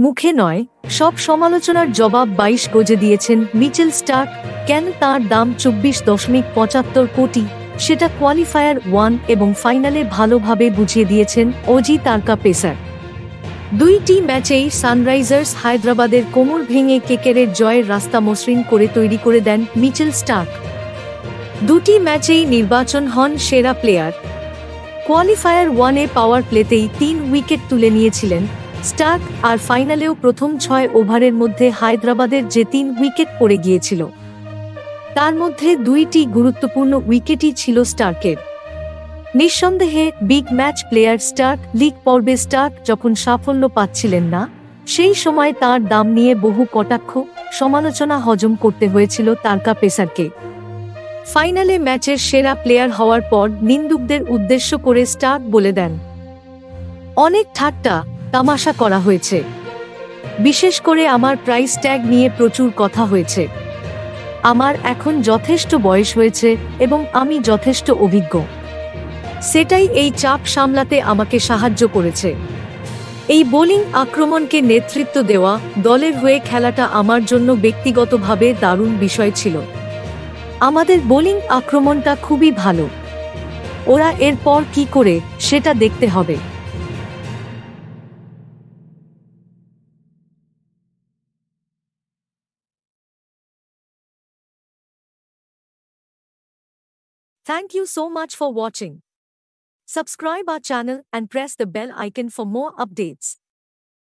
মুখে নয়, সব সমালোচনার জবাব ২২ গজে দিয়েছেন মিচেল স্টার্ক। কেন তার দাম ২৪.৭৫ কোটি, সেটা কোয়ালিফায়ার 1 এবং ফাইনালে ভালোভাবে বুঝিয়ে দিয়েছেন অজি তারকা পেসার। দুইটি ম্যাচেই সানরাইজার্স হায়দ্রাবাদের কোমর ভেঙে কেকেরের জয়ের রাস্তা মসৃণ করে তৈরি করে দেন মিচেল স্টার্ক। দুটি ম্যাচেই নির্বাচন হন সেরা প্লেয়ার। কোয়ালিফায়ার 1-এ পাওয়ার প্লেতেই ৩ উইকেট তুলে নিয়েছিলেন স্টার্ক, আর ফাইনালেও প্রথম ৬ ওভারের মধ্যে হায়দ্রাবাদের যে ৩ উইকেট পড়ে গিয়েছিল, তার মধ্যে ২টি গুরুত্বপূর্ণ উইকেটই ছিল স্টার্কের। নিঃসন্দেহে big match player Starc. League পর্বে স্টার্ক যখন সাফল্য পাচ্ছিলেন না, সেই সময় তার দাম নিয়ে বহু কটাক্ষ, সমালোচনা হজম করতে হয়েছিল তারকা পেসারকে। ফাইনালে ম্যাচের সেরা প্লেয়ার হওয়ার পর নিন্দুকদের উদ্দেশ্য করে স্টার্ক বলে দেন, অনেক ঠাট্টা তামাশা করা হয়েছে, বিশেষ করে আমার প্রাইস ট্যাগ নিয়ে প্রচুর কথা হয়েছে। আমার এখন যথেষ্ট বয়স হয়েছে এবং আমি যথেষ্ট অভিজ্ঞ, সেটাই এই চাপ সামলাতে আমাকে সাহায্য করেছে। এই বোলিং আক্রমণকে নেতৃত্ব দেওয়া, দলের হয়ে খেলাটা আমার জন্য ব্যক্তিগতভাবে দারুণ বিষয় ছিল। আমাদের বোলিং আক্রমণটা খুবই ভালো, ওরা এরপর কি করে সেটা দেখতে হবে। Thank you so much for watching. Subscribe our channel and press the bell icon for more updates.